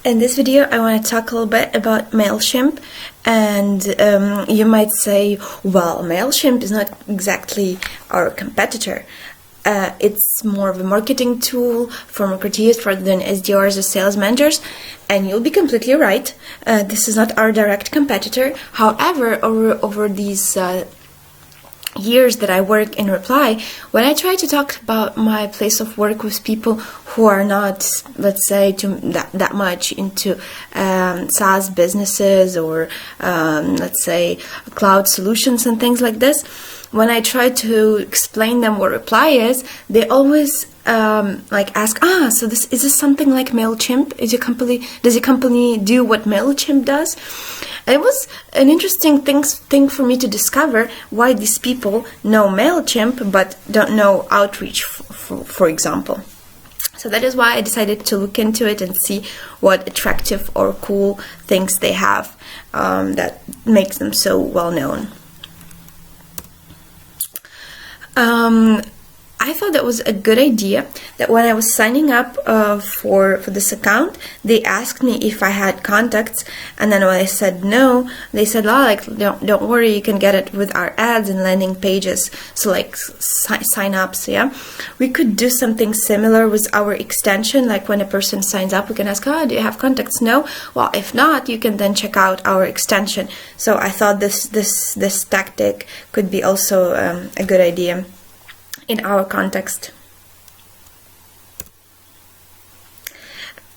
In this video, I want to talk a little bit about Mailchimp, and you might say, well, Mailchimp is not exactly our competitor. It's more of a marketing tool for marketeers rather than SDRs or sales managers, and you'll be completely right. This is not our direct competitor. However, over these years that I work in Reply, when I try to talk about my place of work with people who are not, let's say, that much into SaaS businesses or let's say cloud solutions and things like this, when I try to explain them what Reply is, they always ask, so is this something like Mailchimp? Does your company do what Mailchimp does? And it was an interesting thing for me to discover why these people know Mailchimp but don't know Outreach, for example. So that is why I decided to look into it and see what attractive or cool things they have that makes them so well known. I thought that was a good idea that when I was signing up for this account, they asked me if I had contacts, and then when I said no, they said, don't worry, you can get it with our ads and landing pages, so like sign ups. Yeah, we could do something similar with our extension. Like when a person signs up, we can ask, do you have contacts? No. Well, if not, you can then check out our extension. So I thought this tactic could be also a good idea in our context.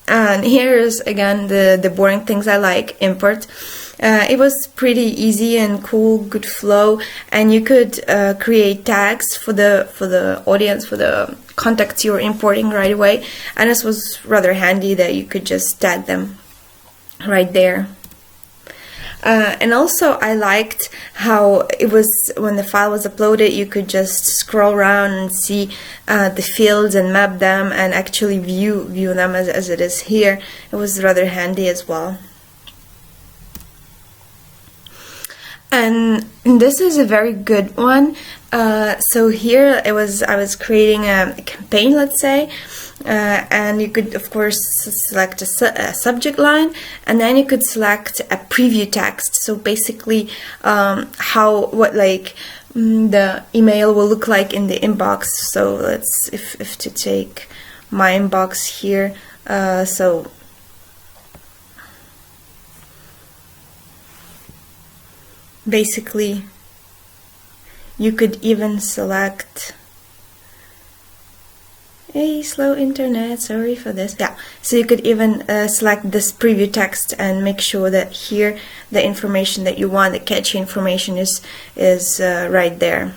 And here's again the boring things I like. Import. It was pretty easy and cool, good flow, and you could create tags for the audience, for the contacts you're importing right away, and this was rather handy that you could just tag them right there. And also I liked how it was, when the file was uploaded, you could just scroll around and see the fields and map them and actually view them as it is here. It was rather handy as well. And this is a very good one. So here I was creating a campaign, let's say, and you could of course select a subject line, and then you could select a preview text. So basically, the email will look like in the inbox. So let's if to take my inbox here, so. Basically, you could even select a slow internet, sorry for this. Yeah, so you could even select this preview text and make sure that here the information that you want, the catchy information, is right there.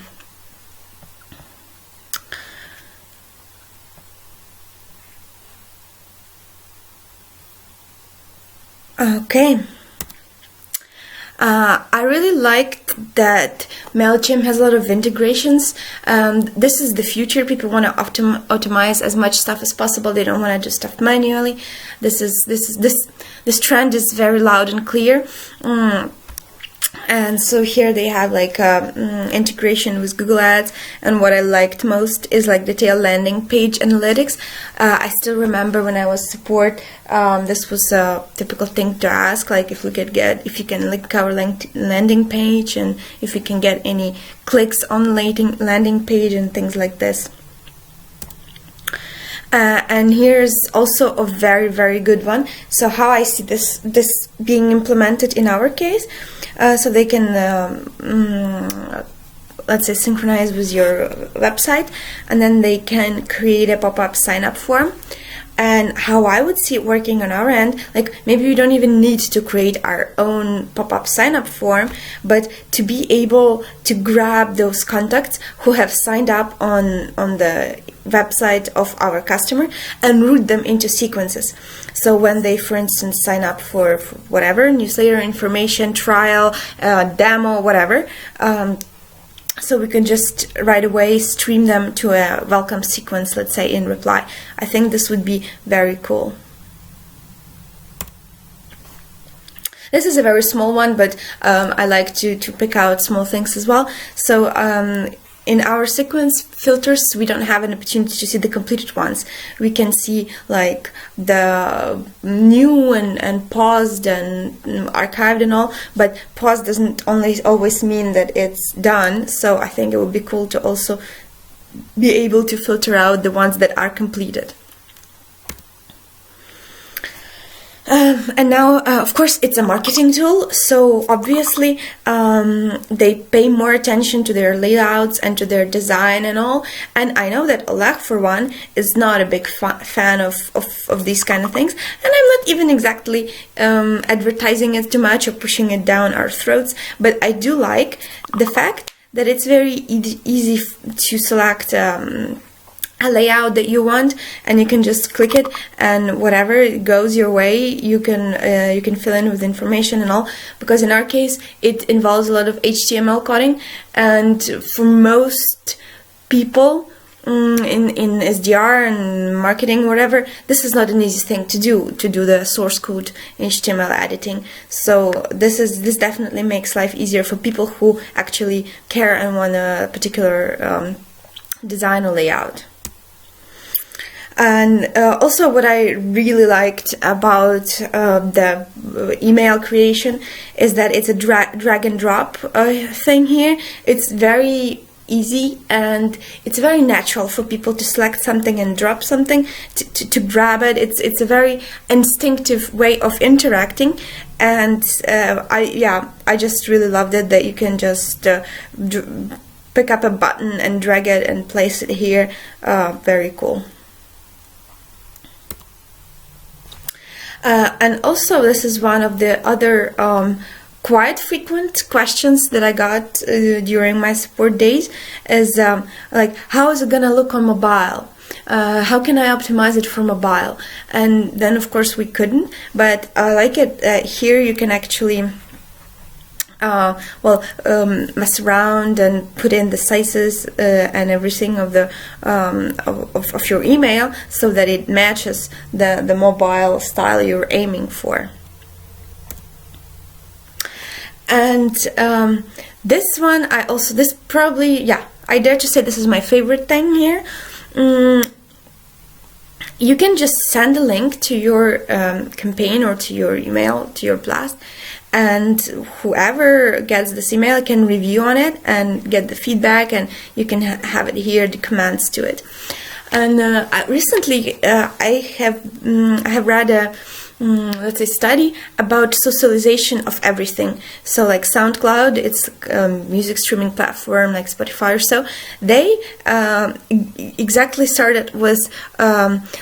Okay. I really liked that Mailchimp has a lot of integrations. This is the future. People want to optimize as much stuff as possible. They don't want to do stuff manually. This trend is very loud and clear. And so here they have like integration with Google Ads, and what I liked most is like detailed landing page analytics. I still remember when I was support, this was a typical thing to ask, like if you can link our landing page, and if you can get any clicks on landing page and things like this. And here's also a very, very good one. So how I see this being implemented in our case, so they can let's say synchronize with your website, and then they can create a pop-up sign-up form. And how I would see it working on our end, like maybe we don't even need to create our own pop-up sign-up form, but to be able to grab those contacts who have signed up on the website of our customer and route them into sequences. So when they, for instance, sign up for whatever, newsletter, information, trial, demo, whatever, so we can just right away stream them to a welcome sequence, let's say in Reply. I think this would be very cool. This is a very small one, but I like to pick out small things as well. So in our sequence filters, we don't have an opportunity to see the completed ones. We can see like the new and paused and archived and all, but paused doesn't always mean that it's done. So I think it would be cool to also be able to filter out the ones that are completed. And now, of course, it's a marketing tool, so obviously they pay more attention to their layouts and to their design and all. And I know that Oleg, for one, is not a big fan of these kind of things, and I'm not even exactly advertising it too much or pushing it down our throats, but I do like the fact that it's very easy to select a layout that you want, and you can just click it, and whatever goes your way, you can fill in with information and all. Because in our case, it involves a lot of HTML coding, and for most people in SDR and marketing, whatever, this is not an easy thing to do the source code HTML editing. So this definitely makes life easier for people who actually care and want a particular design or layout. And also what I really liked about the email creation is that it's a drag and drop thing here. It's very easy and it's very natural for people to select something and drop something, to grab it. It's a very instinctive way of interacting, and I just really loved it that you can just pick up a button and drag it and place it here. Very cool. And also, this is one of the other quite frequent questions that I got during my support days, is like, how is it gonna look on mobile? How can I optimize it for mobile? And then of course we couldn't, but I like it. Here you can actually mess around and put in the sizes and everything of the of your email, so that it matches the mobile style you're aiming for. And this one, I dare to say this is my favorite thing here. You can just send a link to your campaign or to your email, to your blast, and whoever gets this email can review on it and get the feedback, and you can have it here, the comments to it. And recently I have read a let's say study about socialization of everything. So like SoundCloud, it's music streaming platform like Spotify or so. They exactly started with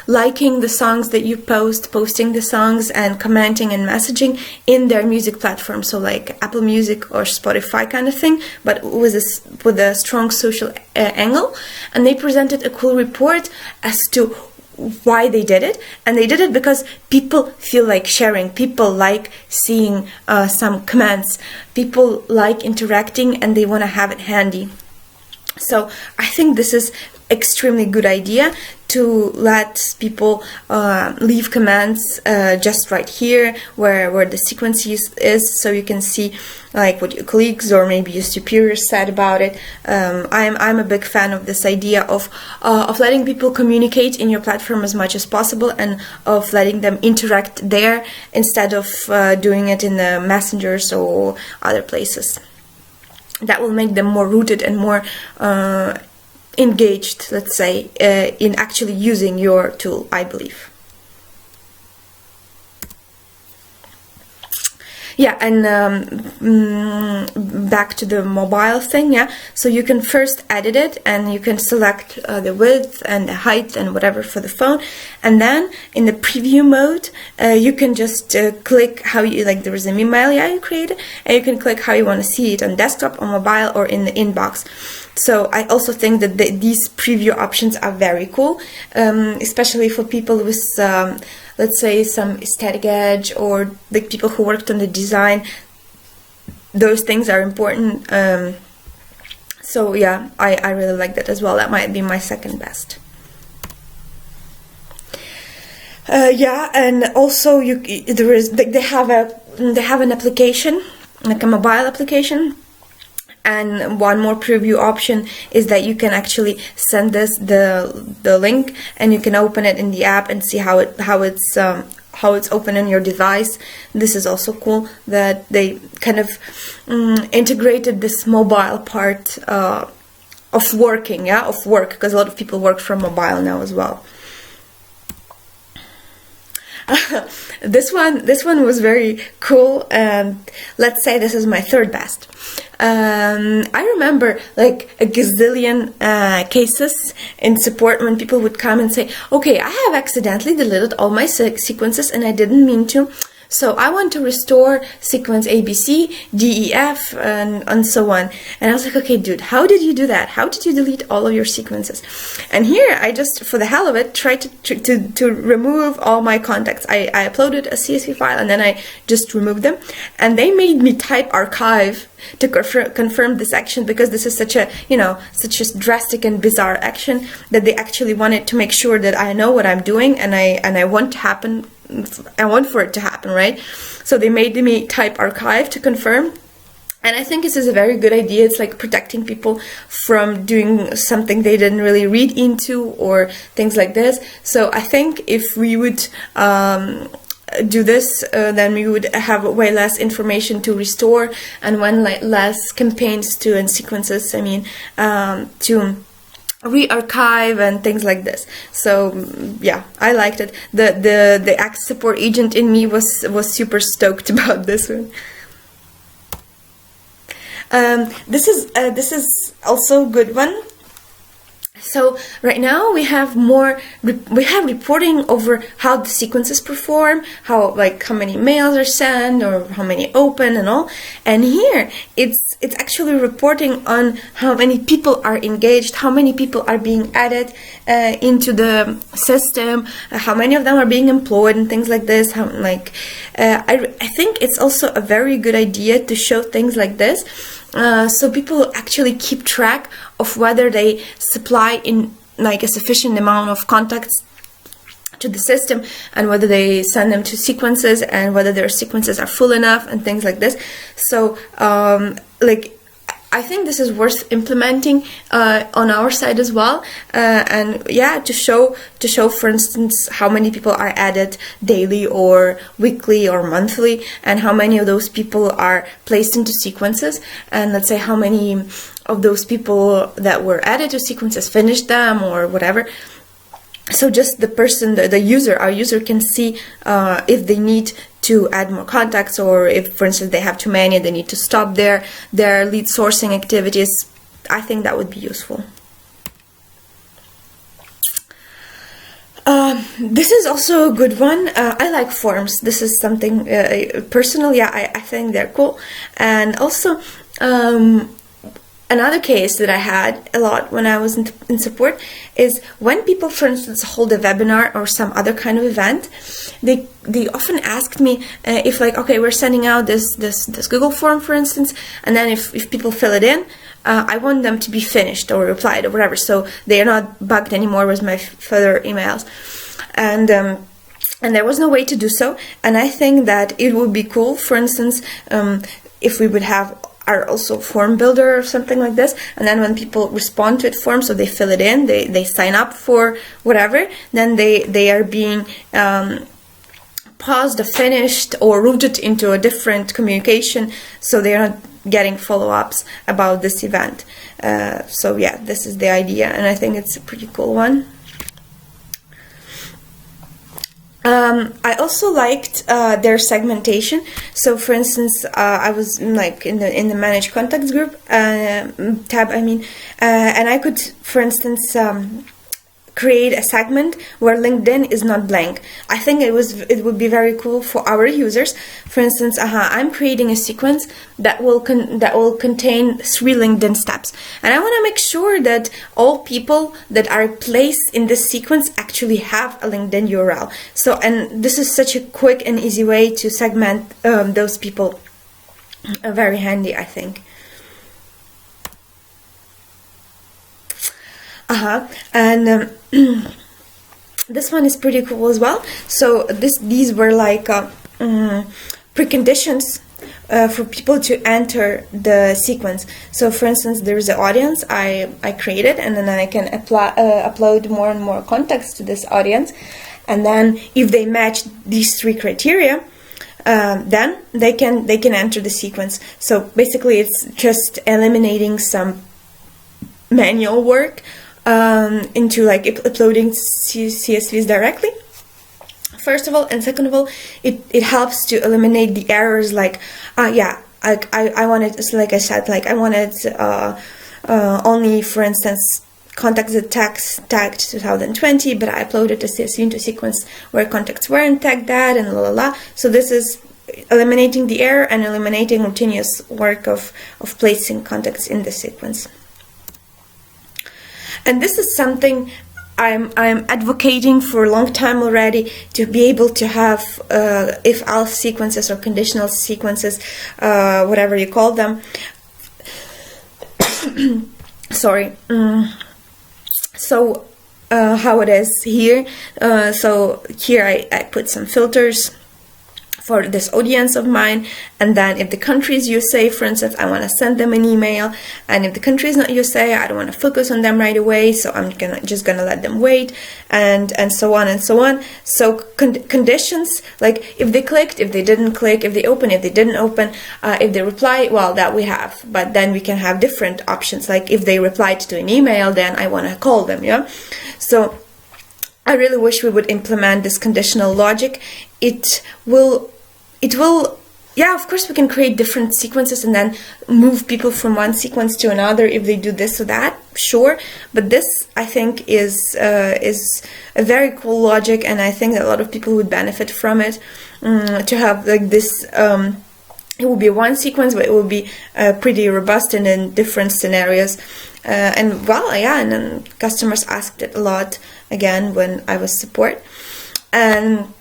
liking the songs that you posting the songs and commenting and messaging in their music platform. So like Apple Music or Spotify kind of thing, but with a strong social angle. And they presented a cool report as to why they did it, and they did it because people feel like sharing, people like seeing some comments, people like interacting, and they want to have it handy. So I think this is extremely good idea to let people leave comments just right here where the sequence is, so you can see like what your colleagues or maybe your superiors said about it. I'm a big fan of this idea of letting people communicate in your platform as much as possible, and of letting them interact there instead of doing it in the messengers or other places. That will make them more rooted and more engaged, let's say, in actually using your tool, I believe. Yeah, and back to the mobile thing, yeah. So you can first edit it, and you can select the width and the height and whatever for the phone, and then in the preview mode, you can just click how you like. There is an email, yeah, you created, and you can click how you want to see it on desktop, on mobile, or in the inbox. So I also think that these preview options are very cool, especially for people with let's say some aesthetic edge, or the people who worked on the design. Those things are important. So yeah, I really like that as well. That might be my second best. Yeah, and also they have an application, like a mobile application, And one more preview option is that you can actually send this the link, and you can open it in the app and see how it's open on your device. This is also cool that they kind of integrated this mobile part of working, of work, because a lot of people work from mobile now as well. This one was very cool, and let's say this is my third best. I remember like a gazillion cases in support when people would come and say, okay, I have accidentally deleted all my sequences and I didn't mean to, so I want to restore sequence ABC, DEF, and so on. And I was like, okay, dude, how did you do that? How did you delete all of your sequences? And here I just, for the hell of it, tried to remove all my contacts. I uploaded a CSV file and then I just removed them. And they made me type archive to confirm this action, because this is such a, such a drastic and bizarre action that they actually wanted to make sure that I know what I'm doing, and I want to happen. I want for it to happen, right? So they made me type archive to confirm. And I think this is a very good idea. It's like protecting people from doing something they didn't really read into or things like this. So I think if we would do this, then we would have way less information to restore, and less campaigns and sequences, to re-archive and things like this. So yeah, I liked it. The Axe support agent in me was super stoked about this one. This is also a good one. So right now we have reporting over how the sequences perform, how many mails are sent or how many open and all. And here it's actually reporting on how many people are engaged, how many people are being added into the system, how many of them are being employed and things like this. I think it's also a very good idea to show things like this. So people actually keep track of whether they supply in a sufficient amount of contacts to the system, and whether they send them to sequences, and whether their sequences are full enough and things like this. So I think this is worth implementing on our side as well, and yeah, to show, for instance, how many people are added daily or weekly or monthly, and how many of those people are placed into sequences, and let's say how many of those people that were added to sequences finished them or whatever. So just the user, our user can see if they need to add more contacts, or if, for instance, they have too many, they need to stop their lead sourcing activities. I think that would be useful. This is also a good one. I like forms. This is something personal. Yeah, I think they're cool. And also, another case that I had a lot when I was in support is when people, for instance, hold a webinar or some other kind of event, they often asked me if okay, we're sending out this Google form, for instance, and then if people fill it in, I want them to be finished or replied or whatever, so they are not bugged anymore with my further emails. And there was no way to do so, and I think that it would be cool, for instance, if we would have are also form builder or something like this, and then when people respond to it form, so they fill it in, they sign up for whatever, then they are being paused or finished or routed into a different communication, so they are not getting follow-ups about this event. So yeah, this is the idea, and I think it's a pretty cool one. I also liked their segmentation. So, for instance, I was in the Manage Contacts group tab. And I could, for instance, create a segment where LinkedIn is not blank. I think it would be very cool for our users. For instance, I'm creating a sequence that will contain 3 LinkedIn steps, and I want to make sure that all people that are placed in this sequence actually have a LinkedIn URL. So, and this is such a quick and easy way to segment those people. Very handy, I think. And this one is pretty cool as well. So these were like preconditions for people to enter the sequence. So for instance, there's an audience I created, and then I can upload more and more context to this audience, and then if they match these 3 criteria, then they can enter the sequence. So basically it's just eliminating some manual work into like uploading CSVs directly, first of all, and second of all, it helps to eliminate the errors like I wanted, like I said, like I wanted only, for instance, contacts that tagged 2020, but I uploaded a CSV into a sequence where contacts weren't tagged that, and So this is eliminating the error and eliminating routinious work of placing contacts in the sequence. And this is something I'm advocating for a long time already, to be able to have if-else sequences or conditional sequences, whatever you call them. Sorry. So how it is here. So here I put some filters for this audience of mine, and then if the country is USA, for instance, I want to send them an email, and if the country is not USA, I don't want to focus on them right away, so I'm just gonna let them wait, and so on and so on. So conditions, like if they clicked, if they didn't click, if they open, if they didn't open, if they reply, well, that we have, but then we can have different options, like if they replied to an email, then I want to call them, yeah? So I really wish we would implement this conditional logic. It will, yeah, of course we can create different sequences and then move people from one sequence to another if they do this or that, sure. But this, I think, is a very cool logic, and I think that a lot of people would benefit from it, to have like this, it will be one sequence, but it will be pretty robust and in different scenarios. And well, yeah, and then customers asked it a lot, again, when I was support. And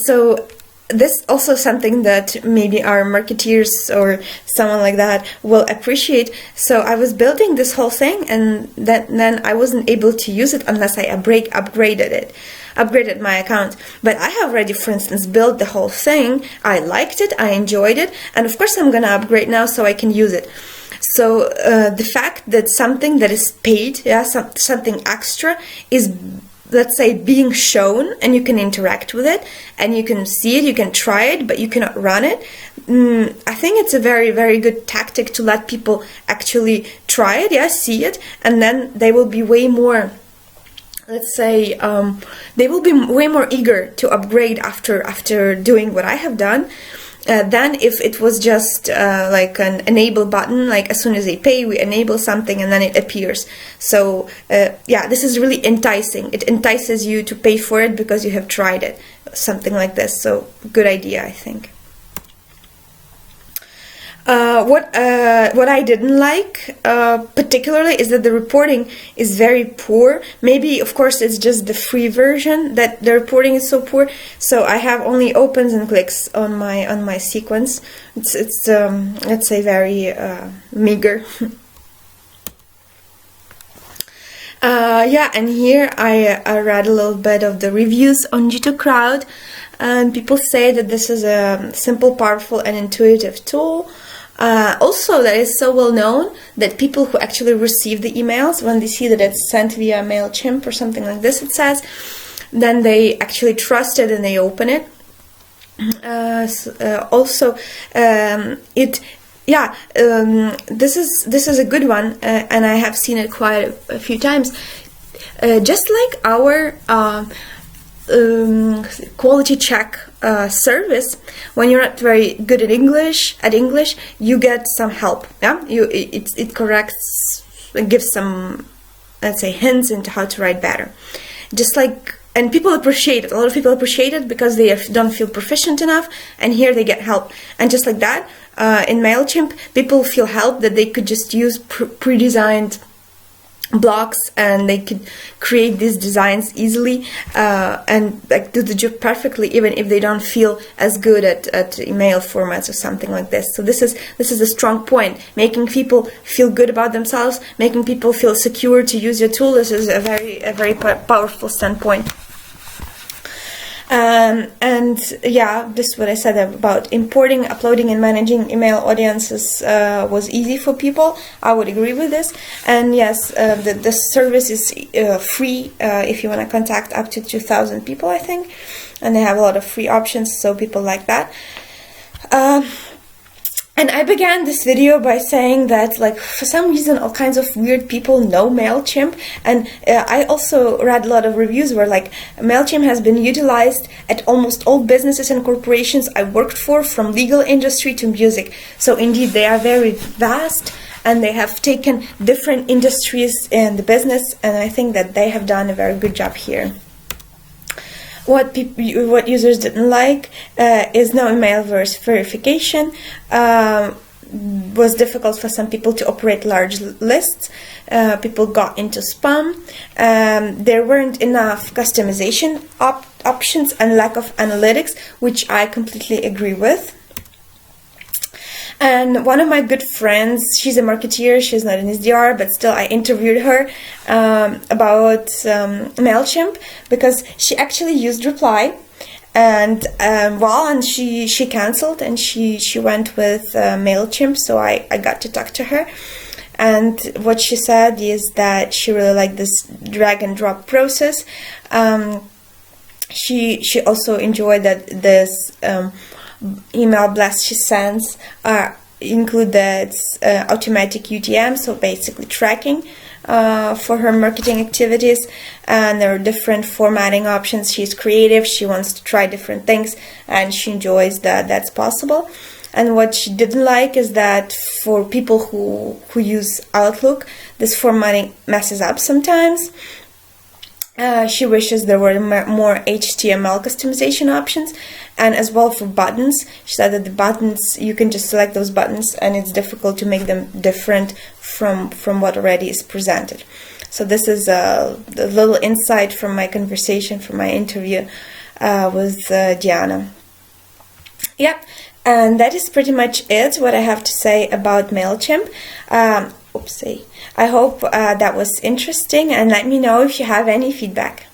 so this also something that maybe our marketeers or someone like that will appreciate. So I was building this whole thing, and then I wasn't able to use it unless I upgraded my account. But I have already, for instance, built the whole thing. I liked it, I enjoyed it, and of course I'm gonna upgrade now so I can use it. So the fact that something that is paid, yeah, something extra is, let's say, being shown, and you can interact with it, and you can see it, you can try it, but you cannot run it. I think it's a very, very good tactic to let people actually try it, yeah, see it, and then they will be way more, let's say, they will be way more eager to upgrade after doing what I have done. Than if it was just like an enable button, like as soon as they pay, we enable something and then it appears. So yeah, this is really enticing. It entices you to pay for it because you have tried it, something like this. So good idea, I think. What I didn't like particularly is that the reporting is very poor. Maybe, of course, it's just the free version that the reporting is so poor. So I have only opens and clicks on my sequence. It's let's say very meager. Yeah, and here I read a little bit of the reviews on G2 Crowd, and people say that this is a simple, powerful, and intuitive tool. Also, that is so well known that people who actually receive the emails, when they see that it's sent via Mailchimp or something like this, it says, then they actually trust it and they open it. Also, this is a good one, and I have seen it quite a few times. Just like our quality check service, when you're not very good at English, you get some help. Yeah, it corrects, it gives some, let's say, hints into how to write better. Just like, and people appreciate it. A lot of people appreciate it because they don't feel proficient enough, and here they get help. And just like that, in Mailchimp, people feel help that they could just use pre-designed blocks, and they could create these designs easily and like do the job perfectly, even if they don't feel as good at email formats or something like this. So this is a strong point, making people feel good about themselves, making people feel secure to use your tool. This is a very powerful standpoint. And yeah, this is what I said about importing, uploading, and managing email audiences was easy for people. I would agree with this. And yes, the service is free if you want to contact up to 2,000 people, I think. And they have a lot of free options, so people like that. And I began this video by saying that, like, for some reason, all kinds of weird people know Mailchimp, and I also read a lot of reviews where, like, Mailchimp has been utilized at almost all businesses and corporations I worked for, from legal industry to music. So indeed, they are very vast, and they have taken different industries in the business, and I think that they have done a very good job here. What users didn't like is no email verification. Was difficult for some people to operate large lists. People got into spam. There weren't enough customization options and lack of analytics, which I completely agree with. And one of my good friends, she's a marketeer, she's not an SDR, but still I interviewed her about Mailchimp, because she actually used Reply, and she canceled, and she went with Mailchimp, so I got to talk to her. And what she said is that she really liked this drag and drop process. She also enjoyed that this email blast she sends include that automatic UTM, so basically tracking for her marketing activities, and there are different formatting options. She's creative, she wants to try different things, and she enjoys that that's possible. And what she didn't like is that for people who use Outlook, this formatting messes up sometimes. She wishes there were more HTML customization options, and as well for buttons. She said that the buttons, you can just select those buttons, and it's difficult to make them different from what already is presented. So this is a little insight from my conversation, from my interview with Diana. Yeah, and that is pretty much it, what I have to say about Mailchimp. Oopsie. I hope that was interesting, and let me know if you have any feedback.